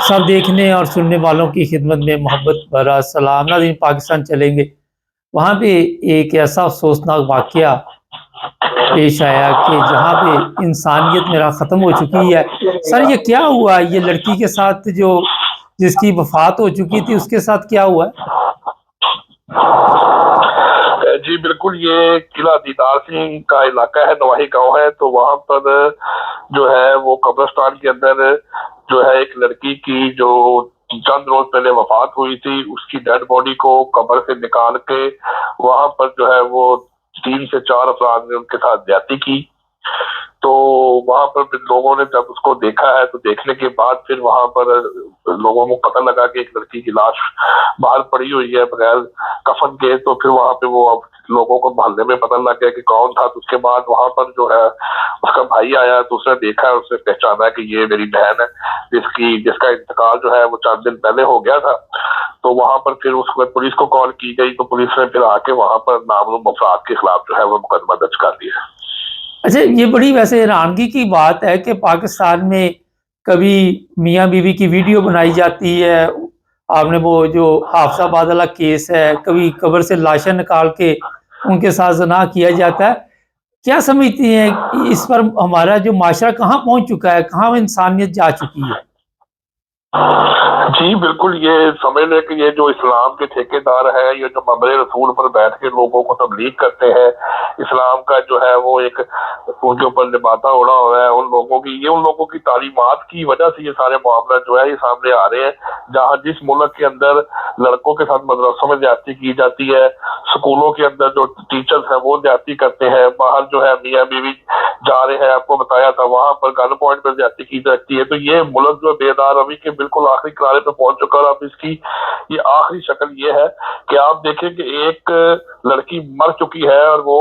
सब देखने और सुनने वालों की खिदमत में मोहब्बत भरा सलाम। नाज़रीन, पाकिस्तान चलेंगे, वहाँ पे एक ऐसा अफसोसनाक वाक़या पेश आया कि जहाँ पे इंसानियत मेरा ख़त्म हो चुकी है। सर, ये क्या हुआ? ये लड़की के साथ जो जिसकी वफ़ात हो चुकी थी, उसके साथ क्या हुआ है? जी बिल्कुल, ये किला दीदार सिंह का इलाका है, नवाही गांव है। तो वहां पर जो है वो कब्रिस्तान के अंदर जो है एक लड़की की जो चंद रोज पहले वफात हुई थी, उसकी डेड बॉडी को कब्र से निकाल के वहां पर जो है वो 3 से 4 अफराद ने उनके साथ ज्यादती की। तो वहां पर फिर लोगों ने जब उसको देखा है तो देखने के बाद फिर वहां पर लोगों को पता लगा कि एक लड़की की लाश बाहर पड़ी हुई है बगैर कफन के। तो फिर वहां पे वो अब लोगों को मोहल्ले में पता लग गया कि कौन था। तो उसके बाद वहां पर जो है उसका भाई आया, तो उसने देखा है, उसने पहचाना कि ये मेरी बहन है जिसका इंतकाल जो है वो 4 दिन पहले हो गया था। तो वहां पर फिर उसको पुलिस को कॉल की गई, तो पुलिस ने फिर आके वहां पर नामलूम अफराद के खिलाफ जो है वो मुकदमा दर्ज कर दिया। अच्छा, ये बड़ी वैसे हैरानगी की बात है कि पाकिस्तान में कभी मियाँ बीवी की वीडियो बनाई जाती है। आपने वो जो हाफसाबाद वाला केस है, कभी कब्र से लाशें निकाल के उनके साथ ज़िना किया जाता है। क्या समझती हैं कि इस पर हमारा जो माशरा कहाँ पहुँच चुका है, कहाँ इंसानियत जा चुकी है? जी बिल्कुल, ये समझ लें कि ये जो इस्लाम के ठेकेदार हैं, ये जो मम्बरे रसूल पर बैठ के लोगों को तबलीग करते हैं, इस्लाम का जो है वो एक उनके ऊपर लिबासा उड़ा हुआ है उन लोगों की तालीमात की वजह से ये सारे मामला जो है ये सामने आ रहे हैं। जहाँ जिस मुल्क के अंदर लड़कों के साथ मदरसों में ज्यादती की जाती है, स्कूलों के अंदर जो टीचर्स हैं वो ज्यादती करते हैं, बाहर जो है मियाँ बीवी जा रहे हैं, आपको बताया था वहां पर गन पॉइंट पर ज्यादती की जाती है। तो ये मुल्क जो बेदार रवि के बिल्कुल आखिरी किनारे पे पहुंच चुका है। अब इसकी ये आखिरी शक्ल ये है कि आप देखें कि एक लड़की मर चुकी है और वो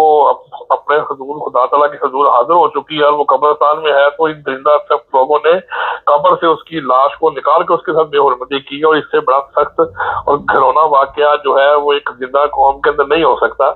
अपने हुजूर खुदा तआला के हुजूर हाजिर हो चुकी है और वो कब्रिस्तान में है। तो इन जिंदा सख्त लोगों ने कब्र से उसकी लाश को निकाल के उसके साथ बेहुरमती की, और इससे बड़ा सख्त और घिनौना वाकया जो है वो एक जिंदा कौम के अंदर नहीं हो सकता।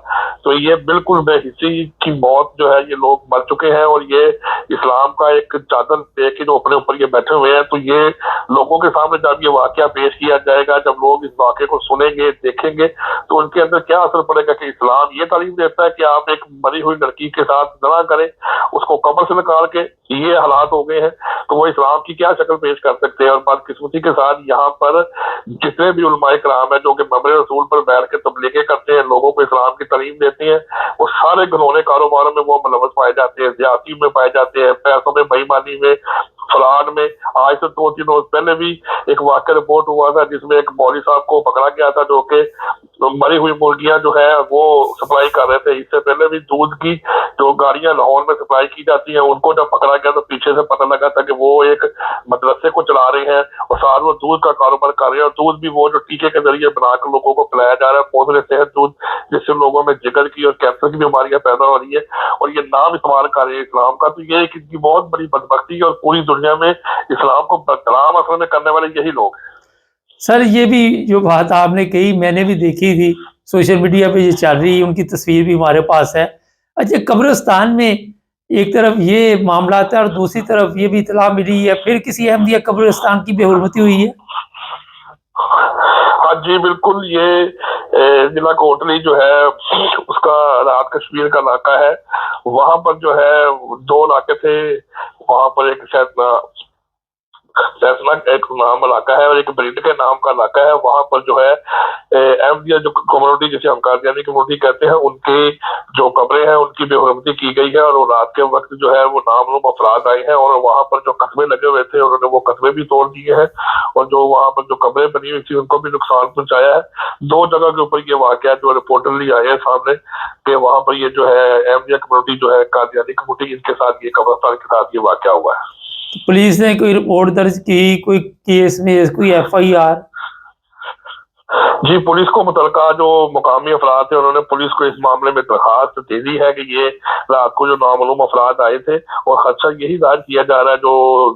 तो ये बिल्कुल बेहिसी की मौत जो है ये लोग मर चुके हैं, और ये इस्लाम का एक चादर दे के जो अपने ऊपर ये बैठे हुए हैं। तो ये लोगों के सामने जब ये वाकया पेश किया जाएगा, जब लोग इस वाकये को सुनेंगे देखेंगे, तो उनके अंदर क्या असर पड़ेगा कि इस्लाम ये तालीम देता है कि आप एक मरी हुई लड़की के साथ ज़िना करें, उसको कब्र से निकाल के, ये हालात हो गए हैं। तो वो इस्लाम की क्या शक्ल पेश कर सकते हैं। और बदकिस्मती के साथ यहाँ पर जितने भी उलमाए कराम है जो कि मबरे रसूल पर बैठ के तबलीगे करते हैं, लोगों को इस्लाम की तालीम देते हैं, वो सारे घिनौने कारोबारों में वो मुलव्वस पाए जाते हैं, ज्यादती में पाए जाते हैं, पैसों में, बेईमानी में, फ्रॉड में। आज से 2-3 रोज पहले भी एक वाकया रिपोर्ट हुआ था जिसमें एक मौलवी साहब को पकड़ा गया था जो कि मरी हुई मुर्गियां जो है वो सप्लाई कर रहे थे। इससे पहले भी दूध की जो गाड़ियां लाहौर में सप्लाई की जाती हैं, उनको जब पकड़ा गया तो पीछे से पता लगा था कि वो एक मदरसे को चला रहे हैं और साथ वो दूध का कारोबार कर रहे हैं, और दूध भी वो जो टीके के जरिए बनाकर लोगों को पिलाया जा रहा है, पौधे सेहत दूध, जिससे लोगों में जिगर की और कैंसर की बीमारियां पैदा हो रही है, और ये नाम इस्तेमाल कर रहे हैं इस्लाम का। तो ये एक इनकी बहुत बड़ी बदबख्ती है, और पूरी दुनिया में इस्लाम को बदनाम असल में करने वाले यही लोग हैं। सर, ये भी जो बात आपने कही मैंने भी देखी थी, सोशल मीडिया पे ये चल रही है, उनकी तस्वीर भी हमारे पास है। अच्छा, कब्रिस्तान में एक तरफ ये मामला था और दूसरी तरफ ये भी इतला मिली है फिर किसी अहमदिया कब्रिस्तान की बेहुरमती हुई है। हाँ जी बिल्कुल, ये जिला कोटली जो है उसका रात कश्मीर का इलाका है। वहां पर जो है 2 इलाके थे, वहां पर एक शायद फैसला एक नाम इलाका है और एक ब्रिड के नाम का इलाका है। वहां पर जो है अहमदिया जो कम्युनिटी, जिसे हम कादियानी कम्युनिटी कहते हैं, उनके जो कब्रें हैं उनकी बेहुरमती की गई है, और वो रात के वक्त जो है वो नामलूम अफराद आए हैं और वहां पर जो कस्बे लगे हुए थे उन्होंने वो कस्बे भी तोड़ दिए हैं, और जो वहां पर जो कब्रें बनी हुई थी उनको भी नुकसान पहुंचाया है। 2 जगह के ऊपर ये वाकया जो रिपोर्टरली आए हैं सामने कि वहां पर ये जो है अहमदिया कम्युनिटी जो है कादियानी कम्युनिटी, इनके साथ ये कब्रिस्तान के साथ ये वाकया हुआ है। तो पुलिस ने कोई रिपोर्ट दर्ज की, कोई केस में कोई FIR? जी, पुलिस को मुतलका जो मुकामी अफराद थे उन्होंने पुलिस को इस मामले में दरखास्त दे दी है कि ये रात को जो नामालूम अफराद आए थे, और खदशा यही जाहिर किया जा रहा है, जो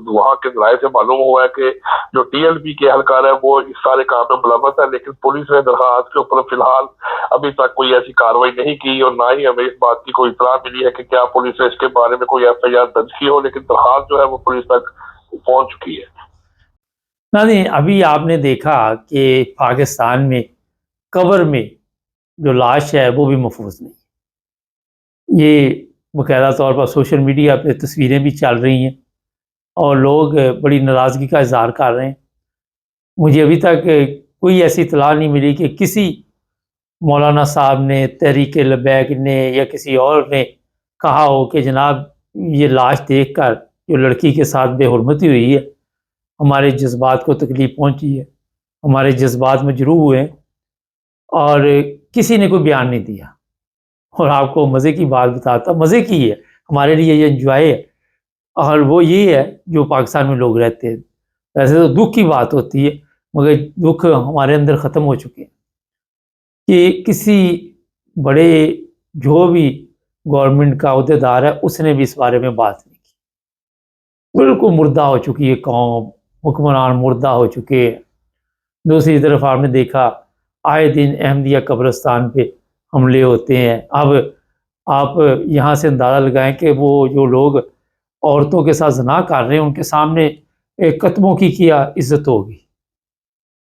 वहाँ के जराये से मालूम हुआ है कि जो TLP के एहलकार है वो इस सारे काम में मुलव्वस है। लेकिन पुलिस ने दरखास्त के ऊपर फिलहाल अभी तक कोई ऐसी कार्रवाई नहीं की, और ना ही हमें इस बात की कोई इत्तला मिली है कि क्या पुलिस ने इसके बारे में कोई FIR दर्ज की हो। लेकिन दरखास्त जो है वो पुलिस तक पहुंच चुकी है। नाज़रीन, अभी आपने देखा कि पाकिस्तान में कब्र में जो लाश है वो भी महफूज नहीं। ये बाकायदा तौर पर सोशल मीडिया पे तस्वीरें भी चल रही हैं और लोग बड़ी नाराज़गी का इजहार कर रहे हैं। मुझे अभी तक कोई ऐसी इत्तला नहीं मिली कि किसी मौलाना साहब ने, तहरीक लबैक ने या किसी और ने कहा हो कि जनाब ये लाश देखकर जो लड़की के साथ बेहुरमती हुई है, हमारे जज्बात को तकलीफ़ पहुंची है, हमारे जज्बात मजरूह हुए हैं, और किसी ने कोई बयान नहीं दिया। और आपको मज़े की बात बताता हूँ, मज़े की है, हमारे लिए ये एंजॉय है, और वो ये है जो पाकिस्तान में लोग रहते हैं। वैसे तो दुख की बात होती है, मगर दुख हमारे अंदर ख़त्म हो चुके हैं कि किसी बड़े जो भी गवर्नमेंट का अहदेदार है उसने भी इस बारे में बात नहीं की। बिल्कुल मुर्दा हो चुकी है कौम, हुक्मरान मुर्दा हो चुके हैं। दूसरी तरफ आपने देखा आए दिन अहमदिया कब्रिस्तान पे हमले होते हैं। अब आप यहाँ से अंदाज़ा लगाएं कि वो जो लोग औरतों के साथ ज़िना कर रहे हैं उनके सामने कत्बों की क्या इज्जत होगी।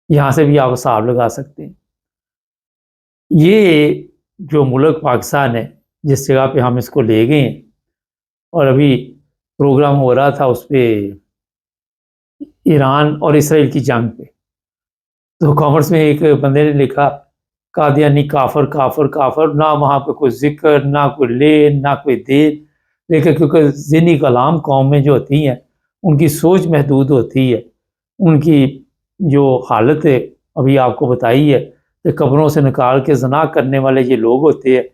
यहाँ से भी आप हिसाब लगा सकते हैं। ये जो मुल्क पाकिस्तान है, जिस जगह पे हम इसको ले गए हैं, और अभी प्रोग्राम हो रहा था उस पे ईरान और इसराइल की जंग पे, तो कॉमर्स में एक बंदे ने लिखा कादियानी काफर काफर काफर, ना वहाँ पे कोई जिक्र, ना कोई लेन, ना कोई देन। लेकिन क्योंकि ज़हनी कलाम कौम में जो होती हैं उनकी सोच महदूद होती है, उनकी जो हालत है अभी आपको बताई है कि कब्रों से निकाल के ज़ना करने वाले ये लोग होते हैं,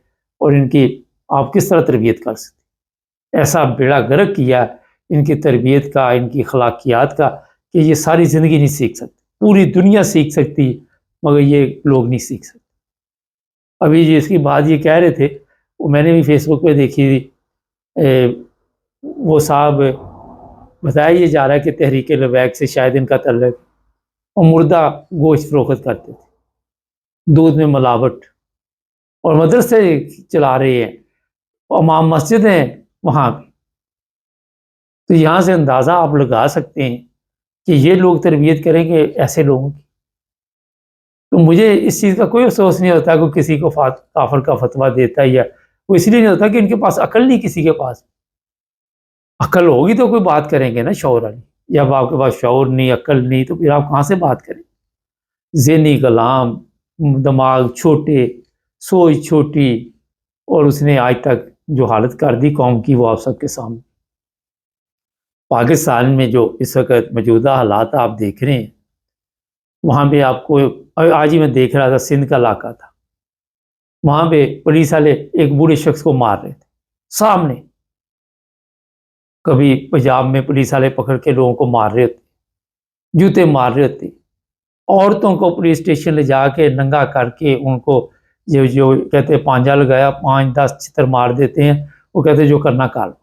और इनकी आप किस तरह तरबियत कर सकते। ऐसा बेड़ा गर्क किया इनकी तरबियत का, इनकी अखलाकियात का, कि ये सारी ज़िंदगी नहीं सीख सकते। पूरी दुनिया सीख सकती है मगर ये लोग नहीं सीख सकते। अभी जिसकी बात ये कह रहे थे वो मैंने भी फेसबुक पे देखी थी। वो साहब बताया ये जा रहा है कि तहरीक लबैक से शायद इनका तल्लुक, और मुर्दा गोश्त फरोख्त करते थे, दूध में मिलावट, और मदरसे चला रहे हैं, और इमाम मस्जिद हैं वहाँ पे। तो यहाँ से अंदाज़ा आप लगा सकते हैं कि ये लोग तरबियत करेंगे ऐसे लोगों की। तो मुझे इस चीज़ का कोई अफ़सोस नहीं होता कि किसी को काफ़िर का फतवा देता है, या वो इसलिए नहीं होता कि इनके पास अकल नहीं। किसी के पास अकल होगी तो कोई बात करेंगे ना शौर वाली। जब आपके पास शौर नहीं, अकल नहीं, तो फिर आप कहाँ से बात करें। ज़हनी कलाम, दिमाग छोटे, सोच छोटी, और उसने आज तक जो हालत कर दी कौम की वो आप सबके सामने। पाकिस्तान में जो इस वक्त मौजूदा हालात आप देख रहे हैं, वहाँ पे आपको आज ही मैं देख रहा था, सिंध का इलाका था, वहाँ पे पुलिस वाले एक बूढ़े शख्स को मार रहे थे सामने। कभी पंजाब में पुलिस वाले पकड़ के लोगों को मार रहे होते, जूते मार रहे होते, औरतों को पुलिस स्टेशन ले जाके नंगा करके उनको जो जो कहते हैं पांजा लगाया, 5-10 छितर मार देते हैं। वो कहते हैं जो करना कर लो।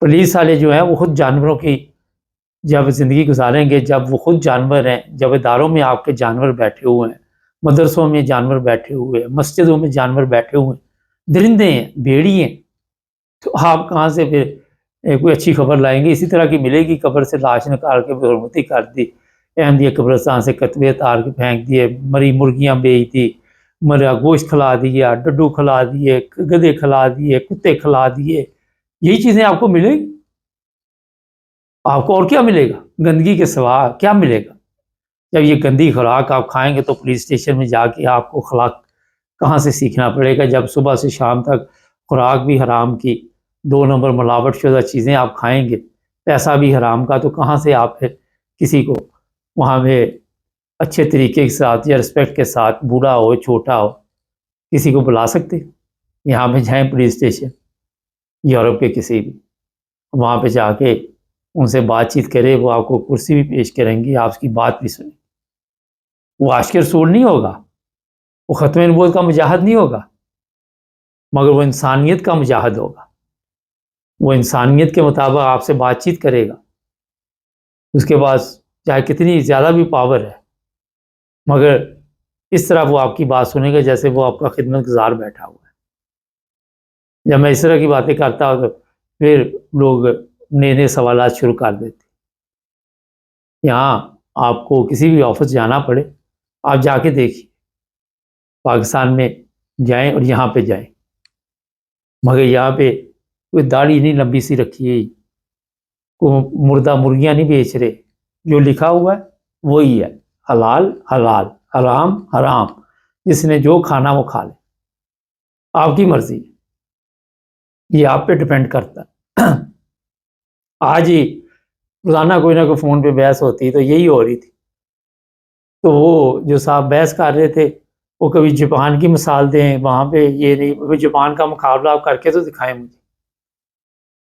पुलिस वाले जो हैं वो खुद जानवरों की जब ज़िंदगी गुजारेंगे, जब वो खुद जानवर हैं, जब इदारों में आपके जानवर बैठे हुए हैं, मदरसों में जानवर बैठे हुए हैं, मस्जिदों में जानवर बैठे हुए हैं, दरिंदे हैं, भेड़िए हैं, तो आप कहाँ से फिर कोई अच्छी खबर लाएंगे। इसी तरह की मिलेगी, कब्र से लाश निकाल के बेहुरमती कर दी, अहमदिया कब्रिस्तान से कतवे तार के फेंक दिए, मरी मुर्गियाँ बेच दी, मरा गोश्त खिला दिया, डड्डू खिला दिए, गधे खिला दिए, कुत्ते खिला दिए। यही चीज़ें आपको मिलेंगी। आपको और क्या मिलेगा गंदगी के सिवा, क्या मिलेगा। जब ये गंदी खुराक आप खाएंगे तो पुलिस स्टेशन में जाके आपको खुराक कहाँ से सीखना पड़ेगा, जब सुबह से शाम तक खुराक भी हराम की, 2 नंबर मिलावट शुदा चीज़ें आप खाएंगे, पैसा भी हराम का, तो कहाँ से आप फिर किसी को वहाँ पे अच्छे तरीके के साथ या रिस्पेक्ट के साथ, बूढ़ा हो छोटा हो, किसी को बुला सकते। यहाँ पे जाएँ पुलिस स्टेशन, यूरोप के किसी भी, वहाँ पे जाके उनसे बातचीत करें, वो आपको कुर्सी भी पेश करेंगी, आपकी बात भी सुने। वो आशिक़ रसूल नहीं होगा, वो ख़त्म नबूवत का मुजाहिद नहीं होगा, मगर वो इंसानियत का मुजाहिद होगा। वो इंसानियत के मुताबिक आपसे बातचीत करेगा। उसके पास चाहे कितनी ज़्यादा भी पावर है, मगर इस तरह वो आपकी बात सुनेगा जैसे वो आपका खिदमतगार बैठा हुआ है। जब मैं इस तरह की बातें करता हूँ तो फिर लोग नए-नए सवालात शुरू कर देते। یہاں آپ کو کسی بھی آفس جانا پڑے آپ جا کے دیکھیے، پاکستان میں جائیں اور یہاں پہ جائیں، مگر یہاں پہ کوئی داڑھی نہیں لمبی سی رکھی ہے، کوئی مردہ مرغیاں نہیں بیچ رہے، جو لکھا ہوا ہے وہی ہے، حلال حلال، حرام حرام، جس نے جو کھانا وہ کھا لے، آپ کی مرضی، یہ آپ پہ ڈپینڈ کرتا ہے۔ آج ہی روزانہ کوئی نہ کوئی فون پہ بحث ہوتی تو یہی ہو رہی تھی، تو وہ جو صاحب بحث کر رہے تھے وہ کبھی جاپان کی مثال دیں، وہاں پہ یہ نہیں، جاپان کا مقابلہ آپ کر کے تو دکھائیں مجھے،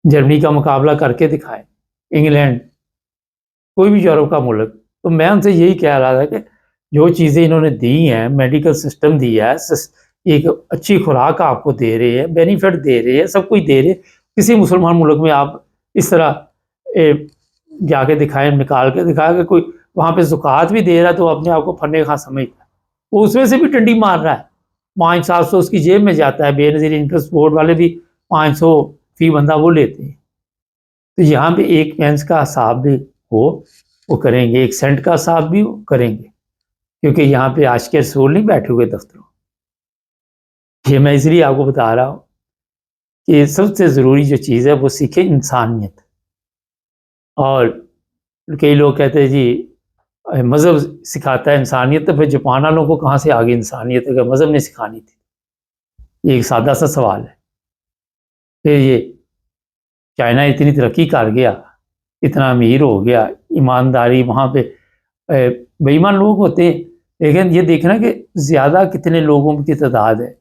جرمنی کا مقابلہ کر کے دکھائیں، انگلینڈ، کوئی بھی یورپ کا ملک۔ تو میں ان سے یہی کہہ رہا تھا کہ جو چیزیں انہوں نے دی ہیں، میڈیکل سسٹم دیا ہے، ایک اچھی خوراک آپ کو دے رہے ہیں، بینیفٹ دے رہے ہیں، سب کچھ دے رہے ہیں، کسی مسلمان ملک میں آپ اس طرح جا کے دکھائیں، نکال کے دکھائیں کہ کوئی وہاں پہ زکوٰۃ بھی دے رہا ہے تو اپنے آپ کو فن خواہ سمجھتا ہے، وہ اس میں سے بھی ٹنڈی مار رہا ہے، 500-700 اس کی جیب میں جاتا ہے، بے نظیر انکم بورڈ والے بھی 500 فی بندہ وہ لیتے ہیں۔ تو یہاں پہ ایک پینس کا حساب بھی ہو وہ کریں گے، ایک سینٹ کا حساب بھی کریں گے، کیونکہ یہاں پہ عاشق رسول نہیں بیٹھے ہوئے دفتروں۔ یہ میں اس لیے آپ کو بتا رہا ہوں کہ سب سے ضروری جو چیز ہے وہ سیکھیں انسانیت۔ اور کئی لوگ کہتے ہیں جی مذہب سکھاتا ہے انسانیت، تو پھر جاپان والوں کو کہاں سے آگے انسانیت اگر مذہب نے سکھانی تھی؟ یہ ایک سادہ سا سوال ہے۔ پھر یہ چائنا اتنی ترقی کر گیا، اتنا امیر ہو گیا، ایمانداری وہاں پہ بے ایمان لوگ ہوتے ہیں، لیکن یہ دیکھنا کہ زیادہ کتنے لوگوں کی تعداد ہے،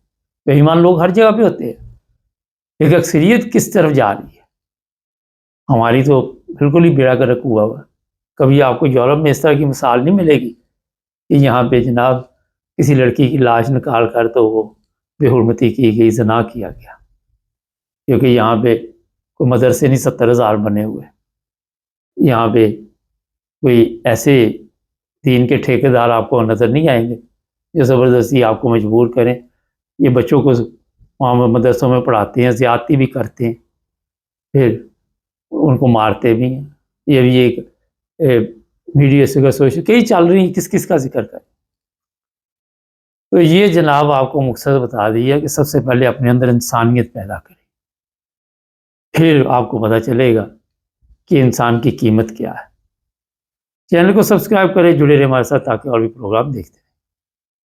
بے ایمان لوگ ہر جگہ پہ ہوتے ہیں، لیکن اکثریت کس طرف جا رہی ہے؟ ہماری تو بالکل ہی بیڑا گرک ہوا ہوا۔ کبھی آپ کو یورپ میں اس طرح کی مثال نہیں ملے گی کہ یہاں پہ جناب کسی لڑکی کی لاش نکال کر تو وہ بے حرمتی کی گئی، زنا کیا گیا، کیونکہ یہاں پہ کوئی مدرسے نہیں 70,000 بنے ہوئے، یہاں پہ کوئی ایسے دین کے ٹھیکیدار آپ کو نظر نہیں آئیں گے جو زبردستی آپ کو مجبور کریں۔ یہ بچوں کو وہاں مدرسوں میں پڑھاتے ہیں، زیادتی بھی کرتے ہیں، پھر ان کو مارتے بھی ہیں۔ یہ بھی ایک ویڈیو سے سوشل کئی چل رہی ہیں، کس کس کا ذکر کریں؟ تو یہ جناب آپ کو مقصد بتا دیا کہ سب سے پہلے اپنے اندر انسانیت پیدا کریں، پھر آپ کو پتہ چلے گا کہ انسان کی قیمت کیا ہے۔ چینل کو سبسکرائب کریں، جڑے رہیں ہمارے ساتھ تاکہ اور بھی پروگرام دیکھتے ہیں۔